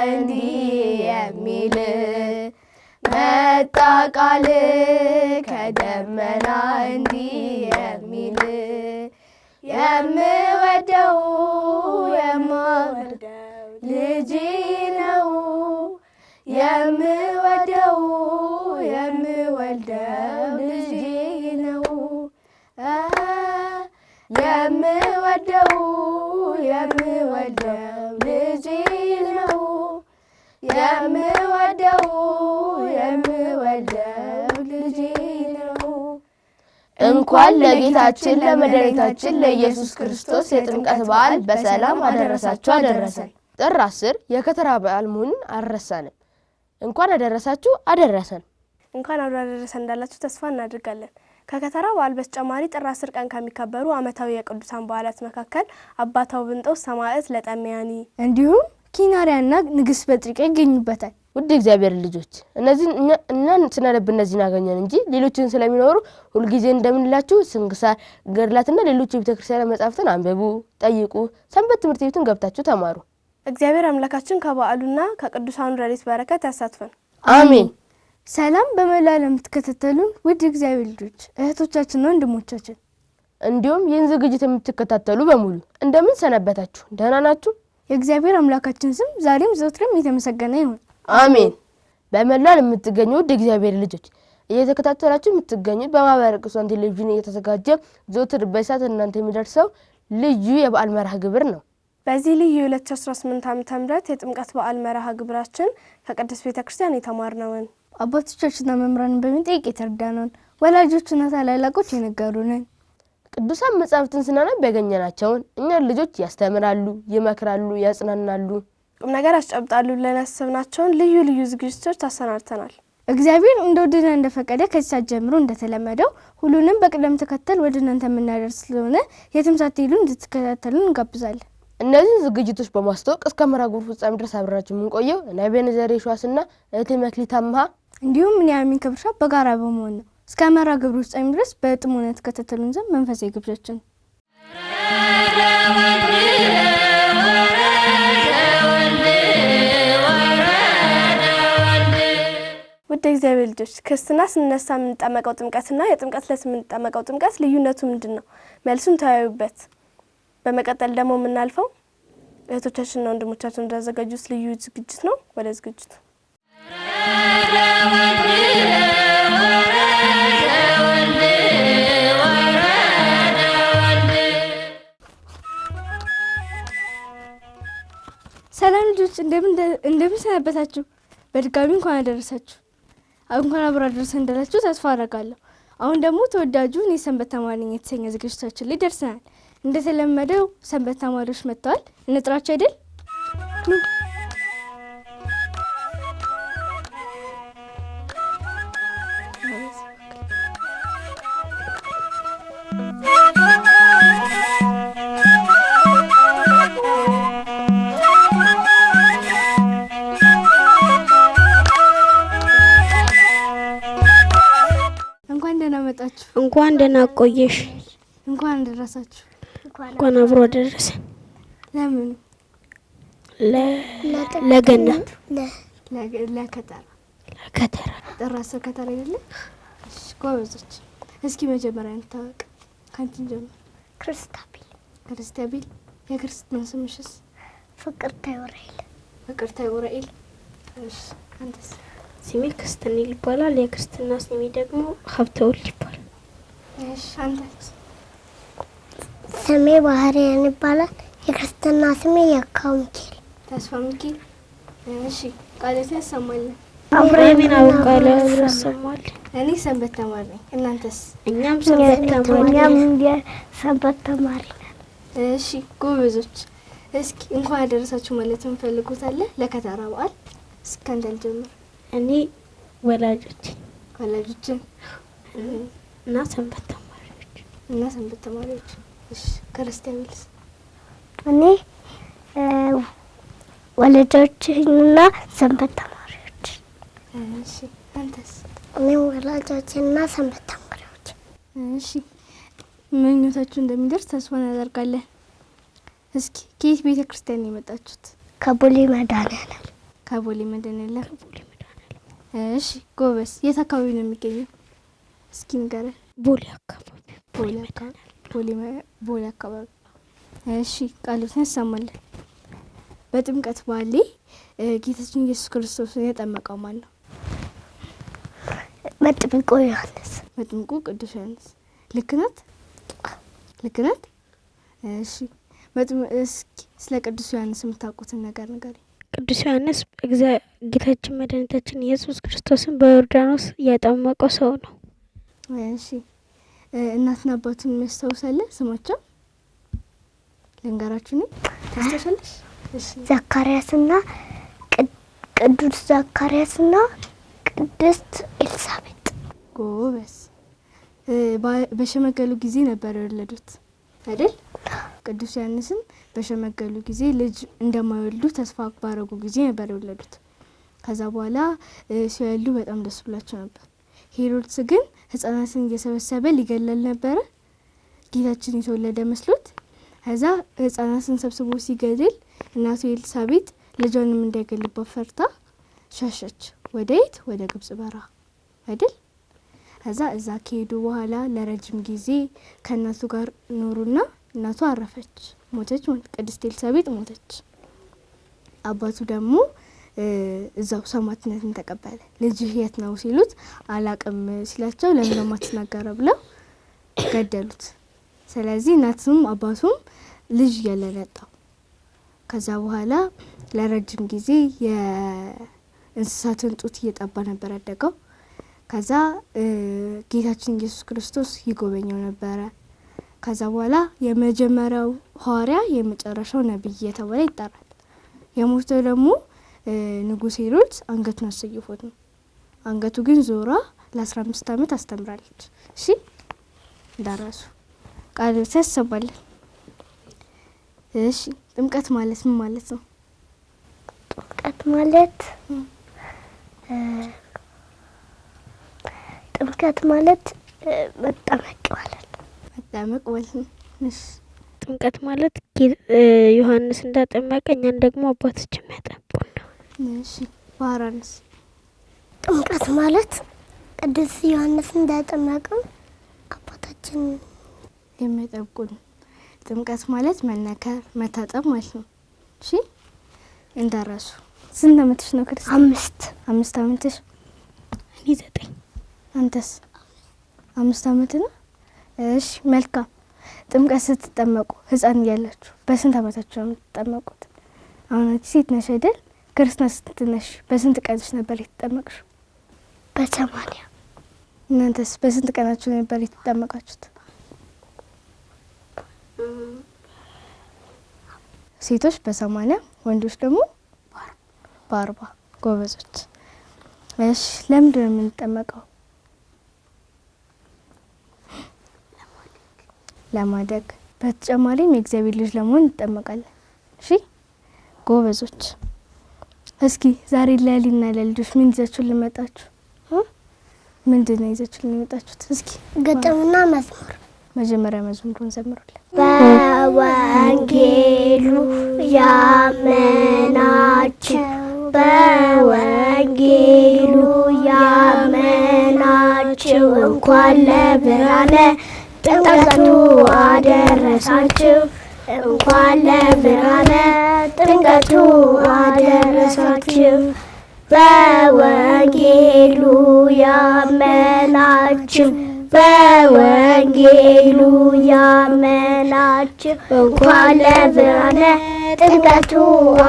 እንዲህ የሚል መጣ ቃል ከደመና እንዲህ የሚል የምወደው የማወደው ልጄ ነው የምወደው ልጄ ነው የምወደው ልጄ ነው የምወደው ልጄ ነው። እንኳን ለጌታችን ለመድኃኒታችን ለኢየሱስ ክርስቶስ የጥምቀት በዓል በሰላም አደረሳችሁ አደረሰን። ጥር 10 የከተራ በዓል መሆኑን አልረሳንም። እንኳን አደረሳችሁ አደረሰን። እንኳን አደረሰን እንዳላችሁ ተስፋ እናደርጋለን። ከከተራ በዓል በተጨማሪ ጥር 10 ቀን ከሚከበሩ ዓመታዊ የቅዱሳን በዓላት መካከል አባ ታውብንጦስ ሰማዕት ለጠሚያኒ እንዲሁም ኪናሪያና ንግሥት በጥሪቃ ይገኙበታል። ውድ እግዚአብሔር ልጆች እኛን ስናነብ እነዚህን አገኘን እንጂ ሌሎችን ስለሚኖሩ ሁልጊዜ እንደምንላችሁ ስንክሳር ገድላትና ሌሎች የቤተክርስቲያን መጻሕፍትን አንብቡ፣ ጠይቁ፣ ሰንበት ትምህርት ቤቱን ገብታችሁ ተማሩ። እግዚአብሔር አምላካችን ከበዓሉና ከቅዱሳኑ ረድኤት በረከት ያሳትፈን። አሜን። ሰላም በመላው ዓለም የምትከታተሉን ውድ እግዚአብሔር ልጆች እህቶቻችንና ወንድሞቻችን እንዲሁም ይህን ዝግጅት የምትከታተሉ በሙሉ እንደምን ሰነበታችሁ? ደህና ናችሁ? የእግዚአብሔር አምላካችን ስም ዛሬም ዘወትርም የተመሰገነ ይሁን። አሜን። በመላው የምትገኙ ውድ እግዚአብሔር ልጆች እየተከታተላችሁ የምትገኙት በማህበረ ቅዱሳን ቴሌቪዥን እየተዘጋጀ ዘወትር በሰዓት እናንተ የሚደርሰው ልዩ የበዓል መርሃ ግብር ነው። በዚህ ልዩ 2018 ዓ.ም የጥምቀት በዓል መርሃ ግብራችን ከቅድስት ቤተክርስቲያን የተማርነውን አባቶቻችንና መምህራንን በመጠየቅ የተረዳነውን ወላጆችና ታላላቆች የነገሩንን ቅዱሳን መጻሕፍትን ስናነብ ያገኘናቸውን እኛን ልጆች ያስተምራሉ፣ ይመክራሉ፣ ያጽናናሉ፣ ቁም ነገር ያስጨብጣሉ ለነሰብናቸውን ልዩ ልዩ ዝግጅቶች አሰናድተናል። እግዚአብሔር እንደወደደ እንደፈቀደ ከዚህ ጀምሮ እንደተለመደው ሁሉንም በቅደም ተከተል ወደ እናንተ የምናደርስ ስለሆነ የትም ሳትሄዱ እንድትከታተሉን እንጋብዛለን። እነዚህ ዝግጅቶች በማስተዋወቅ እስከ መርሃ ግብሩ ፍጻሜ ድረስ አብራችሁ የምንቆየው ነቢያት ሸዋስና እህቴ መክሊት አምሃ እንዲሁም እኔ አሚን ክብሻ በጋራ በመሆን ነው። እስከ መርሃ ግብሩ ፍጻሜ ድረስ በጥሞና ተከታተሉን ዘንድ መንፈሳዊ ግብዣችን። ውድ እግዚአብሔር ልጆች ክርስትና ስንነሳ የምንጠመቀው ጥምቀትና የጥምቀት ዕለት የምንጠመቀው ጥምቀት ልዩነቱ ምንድነው? መልሱን ተያዩበት። በመቀጠል ደግሞ የምናልፈው እህቶቻችንና ወንድሞቻችን እንዳዘጋጁት ልዩ ዝግጅት ነው። ወደ ዝግጅቱ ሰላም ልጆች እንደምን ሰነበታችሁ? በድጋሚ እንኳን አደረሳችሁ። እንኳን አብሮ አደረሰን እንዳላችሁ ተስፋ አደርጋለሁ። አሁን ደግሞ ተወዳጁ የሰንበት ተማሪ የተሰኘ ዝግጅታችን ላይ ደርሰናል። እንደተለመደው ሰንበት ተማሪዎች መጥተዋል። እንጥራቸው አይደል? እንኳን ደህና መጣችሁ። እንኳን ደህና ቆየሽ። እንኳን ደረሳችሁ። እንኳን አብሮ ደረሰ። ለምን? ለገና ለከተራ ጥር 10 ከተራ አይደለ? እሺ ጎበዞች። እስኪ መጀመሪያ እንታወቅ። ካንቺን ጀምር። ክርስታቢል። የክርስትና ስምሽስ? ፍቅርተ ዑራኤል። እሺ አንተስ? ስሜ ክርስቲያን ይባላል። የክርስትና ስሜ ደግሞ ሀብተወልድ ይባላል። እሺ አንተስ? ስሜ ባህሪያን ይባላል። የክርስትና ስሜ ያካው ሚካኤል። ተስፋ ሚካኤል። እሺ ቃልስ ያሰማል? አብራሚን አውቃለ ያሰማል። እኔ ሰንበት ተማሪ ነኝ። እናንተስ? እኛም ሰንበት ተማሪ ነን። እሺ ጎበዞች። እስኪ እንኳን አደረሳችሁ ማለት እንፈልጉታለ ለከተራ በዓል። እስኪ አንተን ጀምር። እኔ ወላጆች እና ሰንበት ተማሪዎች። እሺ ክርስቲያንስ? እኔ ወላጆችና ሰንበት ተማሪዎች። እሺ አንተስ? እኔ ወላጆችና ሰንበት ተማሪዎች። እሺ ምኞታችሁ እንደሚደርስ ተስፋ እናደርጋለን። እስኪ ከየት ቤተክርስቲያን የመጣችሁት? ከቦሌ መድኃኔዓለም። ከቦሌ መድኃኔዓለም። እሺ ጎበዝ። የት አካባቢ ነው የሚገኘው? እስኪ ንገረን። ቦሌ አካባቢ። ቦሌ አካባቢ። እሺ ቃሎትን ያሰማልን። በጥምቀት በዓል ጌታችን ኢየሱስ ክርስቶስን የጠመቀው ማን ነው? መጥምቁ ዮሐንስ። መጥምቁ ቅዱስ ዮሐንስ። ልክ ናት? እሺ እስኪ ስለ ቅዱስ ዮሐንስ የምታውቁትን ነገር ንገሪኝ። ቅዱስ ዮሐንስ ጌታችን መድኃኒታችን ኢየሱስ ክርስቶስን በዮርዳኖስ ያጠመቀው ሰው ነው። እሺ እናትና አባቱን የሚያስታውሳለህ? ስማቸው ልንገራችሁ ነው። ታስታውሻለሽ? እሺ ዘካርያስና ቅዱስ ዘካርያስና ቅድስት ኤልሳቤጥ። ጎበዝ። በሸመገሉ ጊዜ ነበር የወለዱት አይደል? ቅዱስ ዮሐንስን በሸመገሉ ጊዜ ልጅ እንደማይወልዱ ተስፋ ባረጉ ጊዜ ነበር የወለዱት። ከዛ በኋላ ሲወልዱ በጣም ደስ ብላቸው ነበር። ሄሮድስ ግን ህፃናትን እየሰበሰበ ሊገለል ነበረ ጌታችን የተወለደ መስሎት። ከዛ ህፃናትን ሰብስቦ ሲገድል እናቱ ኤልሳቤጥ ልጇንም እንዳይገልባት ፈርታ ሸሸች። ወዴት? ወደ ግብጽ በረሃ አይደል? ከዛ እዛ ከሄዱ በኋላ ለረጅም ጊዜ ከእናቱ ጋር ኖሩና እናቱ አረፈች፣ ሞተች። ቅድስት ኤልሳቤጥ ሞተች። አባቱ ደግሞ እዛው ሰማዕትነትን ተቀበለ። ልጅህ የት ነው ሲሉት አላቅም ሲላቸው ለምን ለማትናገረ ብለው ገደሉት። ስለዚህ እናቱም አባቱም ልጅ ያለነጣው። ከዛ በኋላ ለረጅም ጊዜ የእንስሳትን ጡት እየጠባ ነበር ያደገው። ከዛ ጌታችን ኢየሱስ ክርስቶስ ይጎበኘው ነበረ። ከዛ በኋላ የመጀመሪያው ሐዋርያ የመጨረሻው ነብይ የተባለ ይጠራል። የሞተው ደግሞ ንጉሥ ሄሮድስ አንገቱን አሰይፎት ነው። አንገቱ ግን ዞራ ለ15 ዓመት አስተምራለች። እሺ እንዳራሱ ቃል ተሰባለን። እሺ ጥምቀት ማለት ምን ማለት ነው? ጥምቀት ማለት መጠመቅ ማለት ነው። እሺ ጥምቀት ማለት ዮሐንስ እንዳጠመቀ እኛን ደግሞ አባቶች የሚያጠምቁን ነው። እሺ ባህራንስ? ጥምቀት ማለት ቅዱስ ዮሐንስ እንዳጠመቀ አባታችን የሚያጠምቁን። ጥምቀት ማለት መነከር መታጠብ ማለት ነው። እሺ እንዳራሱ። ስንት ዓመትሽ ነው ክርስቲያን? 5 ዓመትሽ? እኔ 9። አንተስ? 5 ዓመት ነው። እሺ መልካም። ጥምቀት ስትጠመቁ ህፃን እያላችሁ በስንት ዓመታችሁ ነው የምትጠመቁት? አሁን ሴት ነሽ አይደል? ክርስትና ስትነሽ በስንት ቀንሽ ነበር የተጠመቅሽው? በ80። እናንተስ በስንት ቀናችሁ ነበር የተጠመቃችሁት? ሴቶች በ80 ወንዶች ደግሞ በ40። ጎበዞች። እሺ ለምንድን ነው የምንጠመቀው? ለማደግ። በተጨማሪም የእግዚአብሔር ልጅ ለመሆን እንጠመቃለን። እሺ ጎበዞች። እስኪ ዛሬ ለሊና ለልጆች ምን ይዛችሁ ልመጣችሁ? ምንድን ነው ይዛችሁ ልመጣችሁት? እስኪ ግጥምና መዝሙር። መጀመሪያ መዝሙሩን ዘምሩልን። በወንጌሉ ያመናችሁ በወንጌሉ ያመናችሁ እንኳን ለብርሃነ ጥምቀቱ አደረሳችሁ። እንኳን ለብርሃነ ጥምቀቱ አደረሳችሁ። በወንጌሉ ያመናችሁ በወንጌሉ ያመናችሁ እንኳን ለብርሃነ ጥምቀቱ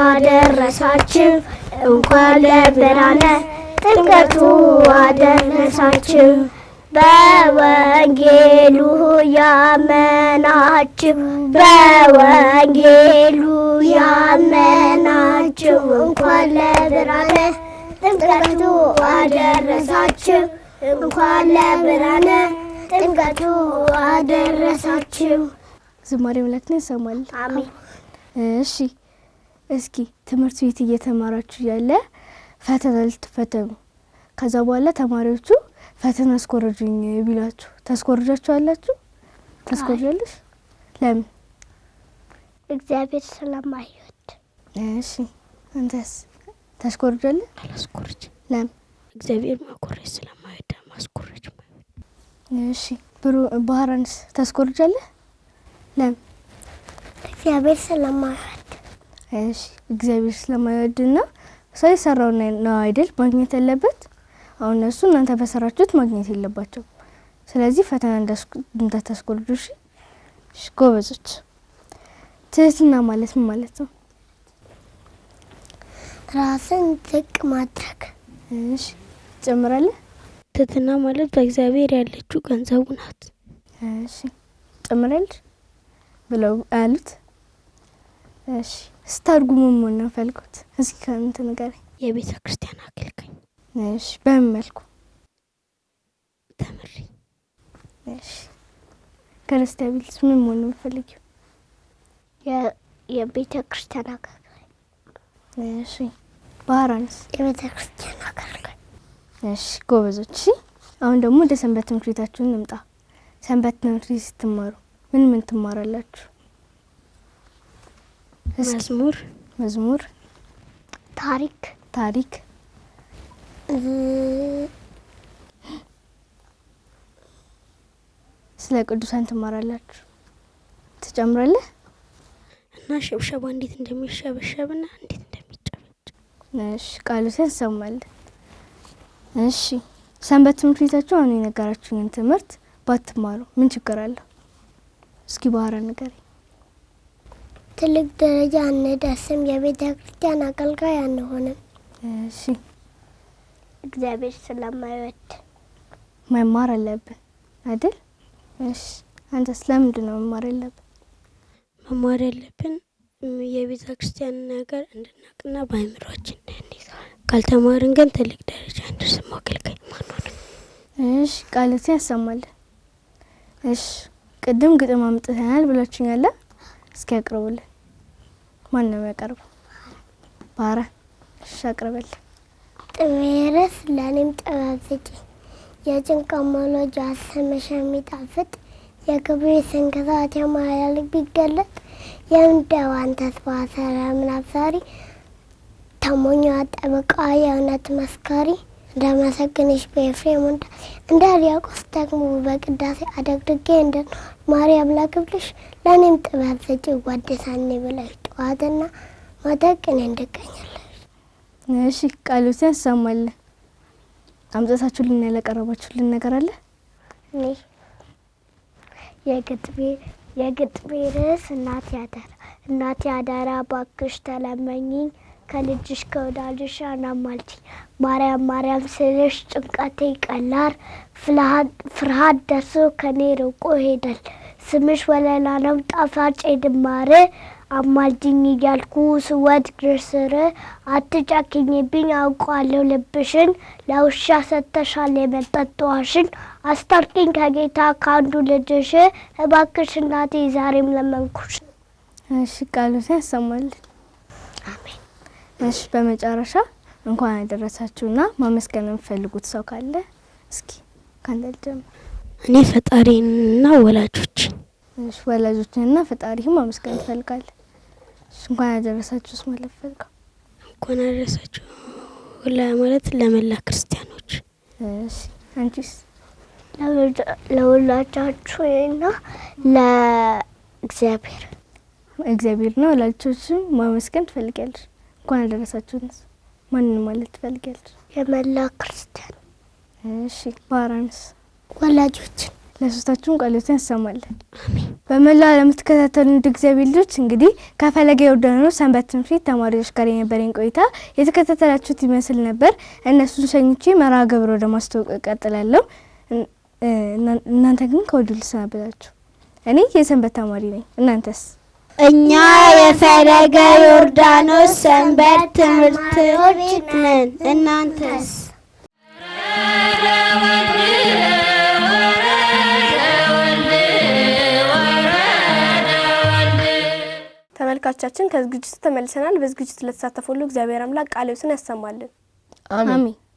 አደረሳችሁ። እንኳን ለብርሃነ ጥምቀቱ አደረሳችሁ። በወንጌሉ ያመናችሁ በወንጌሉ ያመናችሁ እንኳን ለብርሃነ ጥምቀቱ አደረሳችሁ። እንኳን ለብርሃነ ጥምቀቱ አደረሳችሁ። ዝማሬ መላእክትን ይሰማል። አሜን። እሺ እስኪ ትምህርት ቤት እየተማራችሁ ያለ ፈተና ልትፈተኑ፣ ከዛ በኋላ ተማሪዎቹ ፈተና አስኮርጁኝ ቢላችሁ ታስኮርጃችሁ አላችሁ? ታስኮርጃለሽ? ለምን? እግዚአብሔር ስለማይወድ። እሺ አንተስ ታስኮርጃለህ? አላስኮርጅ። ለምን? እግዚአብሔር ማኮረጅ ስለማይወድ ማስኮረጅ። እሺ ባህራንስ ታስኮርጃለህ? ለምን? እግዚአብሔር ስለማይወድ። እሺ እግዚአብሔር ስለማይወድና ሰው የሰራውን ነው አይደል ማግኘት ያለበት። አሁን እነሱ እናንተ በሰራችሁት ማግኘት የለባቸው። ስለዚህ ፈተና እንዳታስኮርጁ። እሺ ጎበዞች። ትህትና ማለት ምን ማለት ነው? ራስን ዝቅ ማድረግ። እሺ ጨምራለህ? ትህትና ማለት በእግዚአብሔር ያለችው ገንዘቡ ናት። እሺ ጨምራለህ ብለው አሉት። እሺ ስታርጉሙ ምን ነው ፈልኩት? እስኪ ካንተ ነገር የቤተ ክርስቲያን አገልጋይ። እሺ በምን መልኩ? ተምሪ። እሺ ክርስቲያን ቢልስ ምን መሆን ነው የምፈልጊው? የቤተ ክርስቲያን አገልጋይ። እሺ ባህራንስ? የቤተ ክርስቲያን አገልጋይ። እሺ ጎበዞች። አሁን ደግሞ ወደ ሰንበት ትምህርት ቤታችሁን እንምጣ። ሰንበት ትምህርት ቤት ስትማሩ ምን ትማራላችሁ? መዝሙር፣ ታሪክ፣ ስለ ቅዱሳን ትማራላችሁ። ትጨምራለህ? እና ሽብሸባ እንዴት እንደሚሸበሸብና እንዴት እንደሚጨበጭ። እሺ ቃሉን እንሰማለን። እሺ ሰንበት ትምህርት ቤታችሁ አሁን የነገራችሁን ትምህርት ባትማሩ ምን ችግር አለው? እስኪ ባህራን ንገሪ። ትልቅ ደረጃ አንደርስም፣ የቤተ ክርስቲያን አገልጋይ አንሆንም። እሺ እግዚአብሔር ስለማይወድ መማር አለብን አይደል? እሺ አንተስ ለምንድን ነው መማር ያለብን? መማር ያለብን የቤተ ክርስቲያን ነገር እንድናቅና በአእምሮአችን እንድንይዝ። ካልተማርን ግን ትልቅ ደረጃ እንደርስም አገልጋይ ማንሆንም። እሺ ቃልት ያሰማል። እሺ ቅድም ግጥም አምጥተናል ብላችሁኛል። እስኪ አቅርቡልን። ማን ነው የሚያቀርበው? ባራ። እሺ አቅርበል። ጥሜረስ ለኔም ጥበብ ስጪ፣ የጭንቃ መሎጃ ስምሽ የሚጣፍጥ የክብሬ ስንክሳት የማያል ቢገለጥ የምደዋን ተስፋ ሰላምን አብሳሪ ተሞኛ ጠበቃ የእውነት መስካሪ እንደመሰግንሽ በኤፍሬም እንደ ሕርያቆስ ደግሞ በቅዳሴ አደግድጌ እንደ ማርያም ላክብልሽ ለኔም ጥበብ ስጪ ጓደሳኔ ብለሽ ጠዋትና ማታ ቅኔ እንድቀኛለሽ። እሺ ቃሉት ያሰማል። አምጣታችሁልን ያለቀረባችሁልን ነገር አለ? እኔ የግጥሜ ርዕስ እናቴ አደራ ባክሽ ተለመኝኝ ከልጅሽ ከወዳጅሽ አናማልችኝ ማርያም ስልሽ ጭንቀቴ ይቀላል ፍርሃት ደርሶ ከኔ ርቆ ሄዳል ስምሽ ወለላ ነው ጣፋጭ ድማር አማልጅኝ እያልኩ ስወድቅ ስር አትጨክኝብኝ አውቃለሁ ልብሽን ለውሻ ሰጥተሻል የመጠጥ አስታርቂኝ ከጌታ ካንዱ ልጅሽ እባክሽ እናቴ ዛሬም ለመንኩሽ። እሺ ቃሉት ያሰማል። አሜን። እሺ በመጨረሻ እንኳን ያደረሳችሁና ማመስገን የምትፈልጉት ሰው ካለ እስኪ ካንተ ልጀምር። እኔ ፈጣሪና ወላጆች። እሺ ወላጆችንና ፈጣሪህን ማመስገን ትፈልጋለህ? እንኳን ያደረሳችሁስ ማለት ፈልጋ እንኳን ያደረሳችሁ ለማለት ለመላ ክርስቲያኖች። እሺ አንቺስ? ለወላጆችና ለእግዚአብሔር ነው ወላጆችን ማመስገን ትፈልጋለሽ? እንኳን ያደረሳችሁንስ ማንን ማለት ትፈልጋለሽ? የመላ ክርስቲያን። እሺ ባራንስ? ወላጆችን። ለሶስታችሁም ቃሎትን ያሰማልን። አሜን። በመላ ለምትከታተሉን እግዚአብሔር ልጆች እንግዲህ ከፈለገ ዮርዳኖስ ሰንበት ትምህርት ቤት ተማሪዎች ጋር የነበረኝ ቆይታ የተከታተላችሁት ይመስል ነበር። እነሱን ሸኝቼ መርሃ ግብር ወደ ማስተዋወቅ እቀጥላለሁ። እናንተ ግን ከወዲሁ ልሰናበታችሁ። እኔ የሰንበት ተማሪ ነኝ። እናንተስ? እኛ የፈለገ ዮርዳኖስ ሰንበት ትምህርት ቤት ነን። እናንተስ? ተመልካቾቻችን ከዝግጅቱ ተመልሰናል። በዝግጅቱ ለተሳተፉ ሁሉ እግዚአብሔር አምላክ ቃሉን ያሰማልን። አሜን።